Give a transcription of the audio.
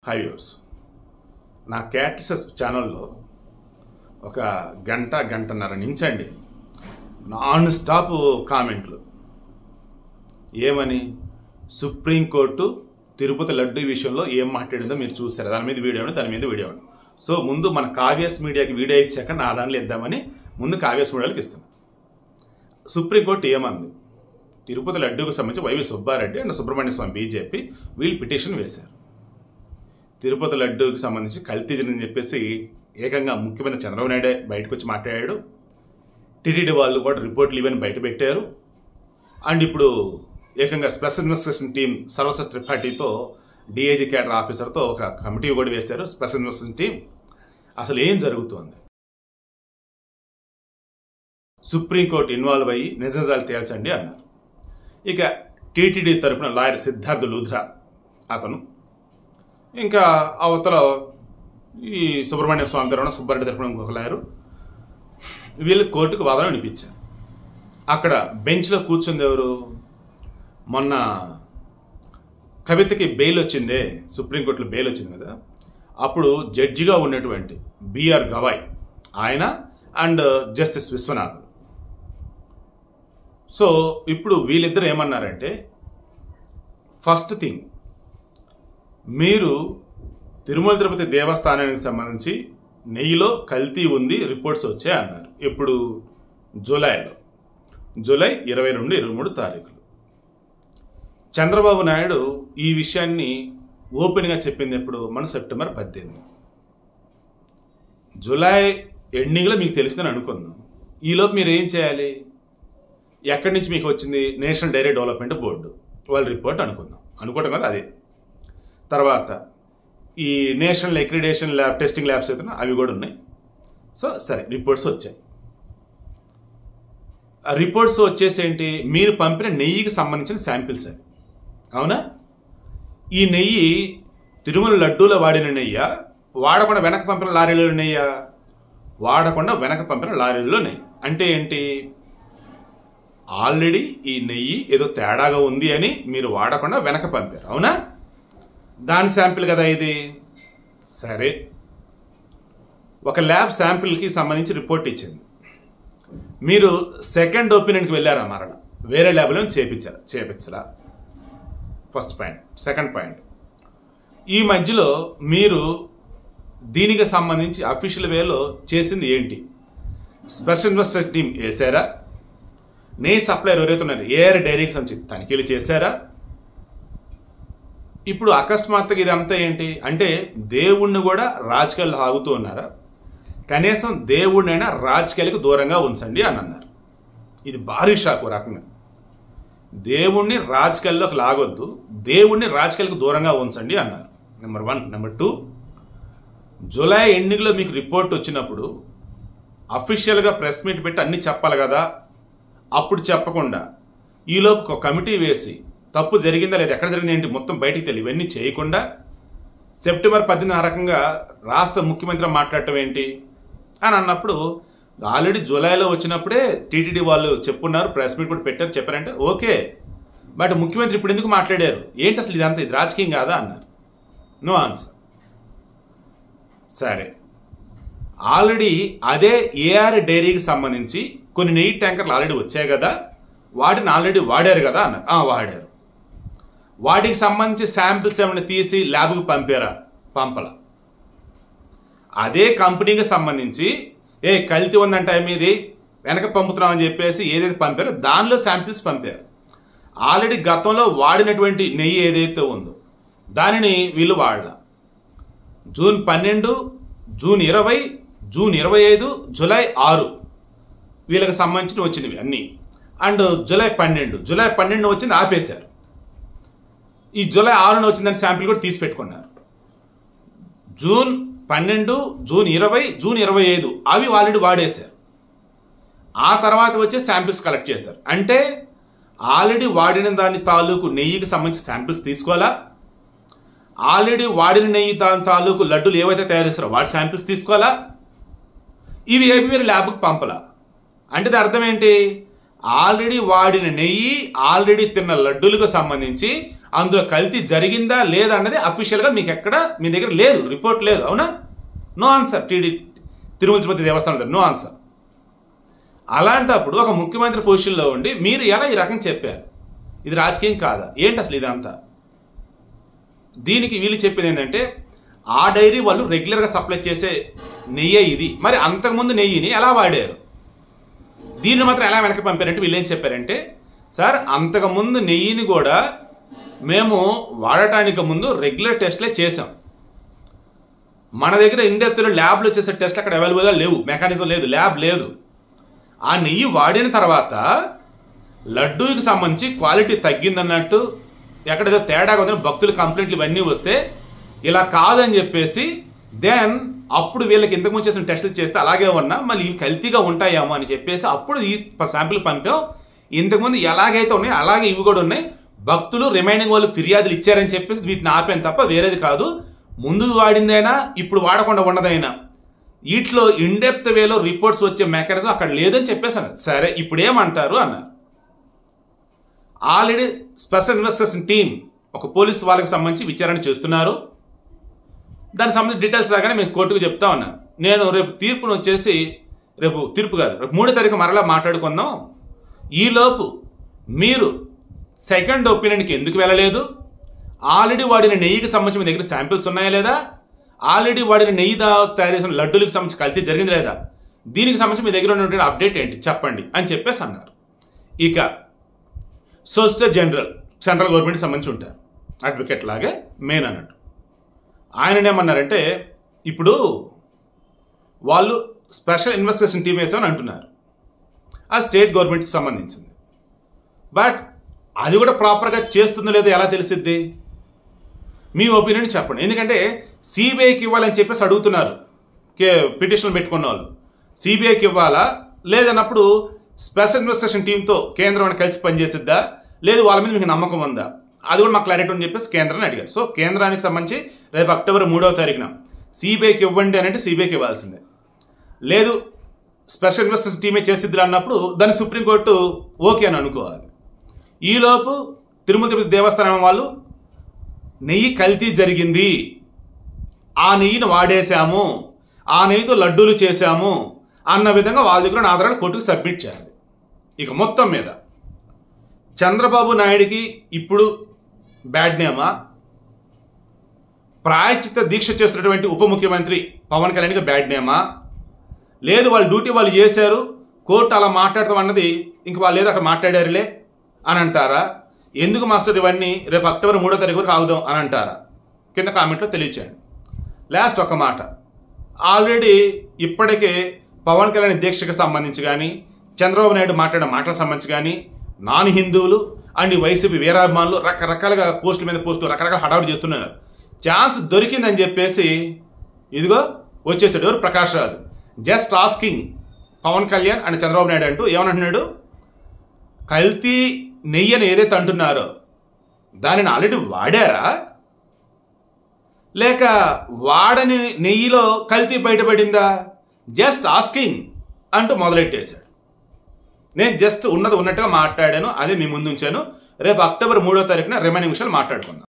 High viewers, నా క్యాటిసస్ ఛానల్లో ఒక గంటన్నర నుంచి అండి నాన్ స్టాప్ కామెంట్లు. ఏమని? సుప్రీంకోర్టు తిరుపతి లడ్డూ విషయంలో ఏం మాట్లాడిందో మీరు చూసారు. దాని మీద వీడియో. సో ముందు మన కావ్యాస్ మీడియాకి వీడియో ఇచ్చాక నా దానిలో ఇద్దామని ముందు కావ్యాస్ మీడియాలకు ఇస్తున్నాను. సుప్రీంకోర్టు ఏమంది? తిరుపతి లడ్డూకు సంబంధించి వైవి సుబ్బారెడ్డి అండ్ సుబ్రహ్మణ్య స్వామి బీజేపీ వీళ్ళు పిటిషన్ వేశారు. తిరుపతి లడ్డూకి సంబంధించి కల్తీ జరిగిందని చెప్పేసి ఏకంగా ముఖ్యమంత్రి చంద్రబాబు నాయుడే బయటకు వచ్చి మాట్లాడాడు. టీటీడీ వాళ్ళు కూడా రిపోర్ట్లు ఇవన్నీ బయట పెట్టారు. అండ్ ఇప్పుడు ఏకంగా స్పెషల్ ఇన్వెస్టిగేషన్ టీం సర్వసెస్ త్రిపాఠితో డిఐజీ క్యాడర్ ఆఫీసర్తో ఒక కమిటీ కూడా వేశారు. స్పెషల్ ఇన్వెస్టిగేషన్ టీం అసలు ఏం జరుగుతోంది? సుప్రీంకోర్టు ఇన్వాల్వ్ అయ్యి నిజాలు తేల్చండి అన్నారు. ఇక టీటీడీ తరపున లాయర్ సిద్ధార్థ లూథ్రా అతను, ఇంకా అవతల ఈ సుబ్రహ్మణ్య స్వామి తరపున సుబ్బారెడ్డి తరపున ఇంకొక లాయరు, వీళ్ళు కోర్టుకు వాదన వినిపించారు. అక్కడ బెంచ్లో కూర్చుంది ఎవరు? మొన్న కవితకి బెయిల్ వచ్చిందే, సుప్రీంకోర్టులో బెయిల్ వచ్చింది కదా, అప్పుడు జడ్జిగా ఉన్నటువంటి బిఆర్ గవాయ్ ఆయన అండ్ జస్టిస్ విశ్వనాథ్. సో ఇప్పుడు వీళ్ళిద్దరు ఏమన్నారంటే, ఫస్ట్ థింగ్, మీరు తిరుమల తిరుపతి దేవస్థానానికి సంబంధించి నెయ్యిలో కల్తీ ఉంది, రిపోర్ట్స్ వచ్చాయి అన్నారు. ఇప్పుడు జూలై 22, 23 తారీఖులు. చంద్రబాబు నాయుడు ఈ విషయాన్ని ఓపెన్గా చెప్పింది ఎప్పుడు? మన సెప్టెంబర్ 18. జూలై ఎండింగ్లో మీకు తెలిసిందని అనుకుందాం. ఈలోపు మీరు ఏం చేయాలి? ఎక్కడి నుంచి మీకు వచ్చింది? నేషనల్ డైరీ డెవలప్మెంట్ బోర్డు వాళ్ళ రిపోర్ట్ అనుకోవటం కదా అదే. తర్వాత ఈ national accreditation lab testing labs అయితే అవి కూడా ఉన్నాయి. సో సరే, రిపోర్ట్స్ వచ్చాయి. ఆ రిపోర్ట్స్ వచ్చేసి ఏంటి? మీరు పంపిన నెయ్యికి సంబంధించిన శాంపిల్స్ అవి. అవునా? ఈ నెయ్యి తిరుమల లడ్డూలో వాడిన నెయ్య, వాడకుండా వెనక పంపిన లారీలో నెయ్య? వాడకుండా వెనక పంపిన లారీల్లో నెయ్యి. అంటే ఏంటి? ఆల్రెడీ ఈ నెయ్యి ఏదో తేడాగా ఉంది అని మీరు వాడకుండా వెనక పంపారు. అవునా? దాని శాంపిల్ కదా ఇది. సరే, ఒక ల్యాబ్ శాంపిల్కి సంబంధించి రిపోర్ట్ ఇచ్చింది. మీరు సెకండ్ ఒపీనియన్కి వెళ్ళారా? మరణ వేరే ల్యాబ్లో చేపించరా? First point. సెకండ్ పాయింట్, ఈ మధ్యలో మీరు దీనికి సంబంధించి అఫీషియల్ వేలో చేసింది ఏంటి? స్పెషల్ ఇన్వెస్టిగేషన్ టీం వేసారా? నెయ్యి సప్లైర్ ఎవరైతే ఉన్నారు ఏఆర్ డైరీకి సంబంధించి తనిఖీలు చేశారా? ఇప్పుడు అకస్మాత్తుగా ఇదంతా ఏంటి అంటే, దేవుణ్ణి కూడా రాజకీయాల్లో ఆగుతూ ఉన్నారా? కనీసం దేవుణ్ణైనా రాజకీయాలకు దూరంగా ఉంచండి అని అన్నారు. ఇది భారీ షాక్. రకంగా దేవుణ్ణి రాజకీయాల్లోకి లాగొద్దు, దేవుణ్ణి రాజకీయాలకు దూరంగా ఉంచండి అన్నారు. నెంబర్ 1. నెంబర్ 2, జూలై ఎండింగ్లో మీకు రిపోర్ట్ వచ్చినప్పుడు అఫీషియల్గా ప్రెస్ మీట్ పెట్టి అన్నీ చెప్పాలి కదా. అప్పుడు చెప్పకుండా ఈలోపు ఒక కమిటీ వేసి తప్పు జరిగిందా లేదా, ఎక్కడ జరిగింది ఏంటి మొత్తం బయటికి తెలియదు, ఇవన్నీ చేయకుండా సెప్టెంబర్ 18 ఆ రకంగా రాష్ట్ర ముఖ్యమంత్రి మాట్లాడటం ఏంటి అని అన్నప్పుడు, ఆల్రెడీ జూలైలో వచ్చినప్పుడే టీటీడీ వాళ్ళు చెప్పున్నారు, ప్రెస్ మీట్ కూడా పెట్టారు, చెప్పారంటే ఓకే. బట్ ముఖ్యమంత్రి ఇప్పుడు ఎందుకు మాట్లాడారు? ఏంటి అసలు ఇదంతా? ఇది రాజకీయం కాదా అన్నారు. No answer. సరే, ఆల్రెడీ అదే ఏఆర్ డైరీకి సంబంధించి కొన్ని నెయ్యి ట్యాంకర్లు ఆల్రెడీ వచ్చాయి కదా, వాటిని ఆల్రెడీ వాడారు కదా అన్నారు. వాడారు. వాటికి సంబంధించి శాంపిల్స్ ఏమైనా తీసి ల్యాబ్కి పంపారా? పంపల. అదే కంపెనీకి సంబంధించి కల్తీ ఉందంటే మీది వెనక పంపుతున్నామని చెప్పేసి ఏదైతే పంపారో దానిలో శాంపిల్స్ పంపారు. ఆల్రెడీ గతంలో వాడినటువంటి నెయ్యి ఏదైతే ఉందో దానిని వీళ్ళు వాడాల. జూన్ 12, జూన్ 20, జూన్ 25, జూలై 6 వీళ్ళకి సంబంధించిన వచ్చినవి అన్నీ. అండ్ జూలై 12 వచ్చింది ఆపేశారు. ఈ జూలై 6 వచ్చిందని శాంపిల్ కూడా తీసి పెట్టుకున్నారు. జూన్ 12, జూన్ 20, జూన్ 25 అవి ఆల్రెడీ వాడేశారు. ఆ తర్వాత వచ్చే శాంపిల్స్ కలెక్ట్ చేశారు. అంటే ఆల్రెడీ వాడిన దాని తాలూకు నెయ్యికి సంబంధించిన శాంపిల్స్ తీసుకోవాలా, ఆల్రెడీ వాడిన నెయ్యి దాని తాలూకు లడ్డూలు ఏవైతే తయారు చేస్తారో వాటి శాంపిల్స్ తీసుకోవాలా, ఇవి ఏవి మీరు ల్యాబ్కి పంపలా. అంటే అర్థం ఏంటి? ఆల్రెడీ వాడిన నెయ్యి, ఆల్రెడీ తిన్న లడ్డూలకు సంబంధించి అందులో కల్తీ జరిగిందా లేదా అన్నది అఫీషియల్గా మీకు ఎక్కడ మీ దగ్గర లేదు, రిపోర్ట్ లేదు. అవునా? No answer. తిరుమల తిరుపతి దేవస్థానం నో ఆన్సర్. అలాంటప్పుడు ఒక ముఖ్యమంత్రి పొజిషన్లో ఉండి మీరు ఎలా ఈ రకం చెప్పారు? ఇది రాజకీయం కాదా? ఏంటి అసలు ఇదంతా? దీనికి వీళ్ళు చెప్పేది ఏంటంటే ఆ డైరీ వాళ్ళు రెగ్యులర్గా సప్లై చేసే నెయ్యి ఇది, మరి అంతకుముందు నెయ్యిని ఎలా వాడారు, దీన్ని మాత్రం ఎలా వెనక్కి పంపారంటే వీళ్ళు ఏం చెప్పారంటే, సార్ అంతకుముందు నెయ్యిని కూడా మేము వాడటానికి ముందు రెగ్యులర్ టెస్ట్లే చేసాం. మన దగ్గర ఇండెప్త్లో ల్యాబ్లో చేసే టెస్ట్లు అక్కడ అవైలబుల్గా లేవు, మెకానిజం లేదు, ల్యాబ్ లేదు. ఆ నెయ్యి వాడిన తర్వాత లడ్డూకి సంబంధించి క్వాలిటీ తగ్గిందన్నట్టు ఎక్కడేదో తేడాగా ఉందని భక్తులు కంప్లైంట్లు ఇవన్నీ వస్తే ఇలా కాదని చెప్పేసి దెన్ అప్పుడు వీళ్ళకి ఇంతకుముందు చేసిన టెస్టులు చేస్తే అలాగే ఉన్నా మళ్ళీ ఇవి కల్తీగా ఉంటాయేమో అని చెప్పేసి అప్పుడు ఈ శాంపిల్ పంపాం. ఇంతకుముందు ఎలాగైతే ఉన్నాయో అలాగే ఇవి కూడా ఉన్నాయి. భక్తులు రిమైనింగ్ వాళ్ళు ఫిర్యాదులు ఇచ్చారని చెప్పేసి వీటిని ఆపాను తప్ప వేరేది కాదు. ముందు వాడిందైనా ఇప్పుడు వాడకుండా ఉన్నదైనా వీటిలో ఇన్డెప్త్ వేలో రిపోర్ట్స్ వచ్చే మెకానిజం అక్కడ లేదని చెప్పేసాను. సరే ఇప్పుడు ఏమంటారు అన్నారు. ఆల్రెడీ స్పెషల్ ఇన్వెస్టిగేషన్ టీం ఒక పోలీసు వాళ్ళకి సంబంధించి విచారణ చేస్తున్నారు. దానికి సంబంధించి డీటెయిల్స్ రాగానే మేము కోర్టుకు చెప్తా ఉన్నాను. నేను రేపు తీర్పును వచ్చేసి రేపు 3వ తారీఖు మరలా మాట్లాడుకుందాం. ఈలోపు మీరు సెకండ్ ఒపీనియన్కి ఎందుకు వెళ్ళలేదు, ఆల్రెడీ వాడిన నెయ్యికి సంబంధించి మీ దగ్గర శాంపిల్స్ ఉన్నాయా లేదా, ఆల్రెడీ వాడిన నెయ్యి తయారు చేసిన లడ్డూలకు సంబంధించి కల్తీ జరిగింది లేదా, దీనికి సంబంధించి మీ దగ్గర ఉన్నటువంటి అప్డేట్ ఏంటి చెప్పండి అని చెప్పేసి అన్నారు. ఇక సోలిసిటర్ జనరల్ సెంట్రల్ గవర్నమెంట్కి సంబంధించి ఉంటారు, అడ్వకేట్ లాగే మెయిన్ అన్నట్టు. ఆయననేమన్నారంటే ఇప్పుడు వాళ్ళు స్పెషల్ ఇన్వెస్టిగేషన్ టీం వేసామని అంటున్నారు. ఆ స్టేట్ గవర్నమెంట్కి సంబంధించింది. బట్ అది కూడా ప్రాపర్గా చేస్తుందో లేదో ఎలా తెలిసిద్ది? మీ ఒపీనియన్ చెప్పండి. ఎందుకంటే సిబిఐకి ఇవ్వాలని చెప్పేసి అడుగుతున్నారు పిటిషన్లు పెట్టుకున్న వాళ్ళు. సిబిఐకి ఇవ్వాలా లేదన్నప్పుడు స్పెషల్ ఇన్వెస్టిగేషన్ టీంతో కేంద్రం కలిసి పనిచేసిద్దా, లేదు వాళ్ళ మీద మీకు నమ్మకం ఉందా, అది కూడా మాకు క్లారిటీ అని చెప్పేసి కేంద్రాన్ని అడిగారు. సో కేంద్రానికి సంబంధించి రేపు అక్టోబర్ 3వ తారీఖున సిబిఐకి ఇవ్వండి అని అంటే సిబిఐకి ఇవ్వాల్సిందే. లేదు స్పెషల్ ఇన్వెస్టిగేషన్ టీమే చేసిద్దిరా అన్నప్పుడు దాన్ని సుప్రీంకోర్టు ఓకే అని అనుకోవాలి. ఈలోపు తిరుమల తిరుపతి దేవస్థానం వాళ్ళు నెయ్యి కల్తీ జరిగింది, ఆ నెయ్యిని వాడేశాము, ఆ నెయ్యితో లడ్డూలు చేశాము అన్న విధంగా వాళ్ళ దగ్గర ఆధారాలు కోర్టుకు సబ్మిట్ చేయాలి. ఇక మొత్తం మీద చంద్రబాబు నాయుడికి ఇప్పుడు బ్యాడ్ నేమా, ప్రాయశ్చిత్త దీక్ష చేస్తున్నటువంటి ఉప ముఖ్యమంత్రి పవన్ కళ్యాణ్కి బ్యాడ్ నేమా, లేదు వాళ్ళ డ్యూటీ వాళ్ళు చేశారు కోర్టు అలా మాట్లాడతాం అన్నది ఇంక వాళ్ళు ఏదో అక్కడ మాట్లాడారులే అని అంటారా, ఎందుకు మాస్టర్ ఇవన్నీ రేపు అక్టోబర్ 3వ తారీఖు వరకు ఆగుదాం అని అంటారా? కింద కామెంట్లో తెలియచేయండి. లాస్ట్ ఒక మాట, ఆల్రెడీ ఇప్పటికే పవన్ కళ్యాణ్ దీక్షకు సంబంధించి కానీ చంద్రబాబు నాయుడు మాట్లాడిన మాటలకు సంబంధించి కానీ నాన్ హిందువులు అండ్ వైసీపీ వీరాభిమానులు రకరకాలుగా పోస్టుల మీద పోస్టులు రకరకాల హడావుడి చేస్తున్నారు. ఛాన్స్ దొరికిందని చెప్పేసి ఇదిగో వచ్చేసాడు ఎవరు, Prakash Raj. Just asking Pawan Kalyan and Chandrababu Naidu అంటూ ఏమనంటున్నాడు, కల్తీ నెయ్యి అని ఏదైతే అంటున్నారో దానిని ఆల్రెడీ వాడారా, లేక వాడని నెయ్యిలో కల్తీ బయటపడిందా, జస్ట్ ఆస్కింగ్ అంటూ మొదలెట్టేశాడు. నేను జస్ట్ ఉన్నది ఉన్నట్టుగా మాట్లాడాను, అదే మీ ముందు ఉంచాను. రేపు అక్టోబర్ 3వ తారీఖున రిమైనింగ్ విషయాలు మాట్లాడుకుందాం.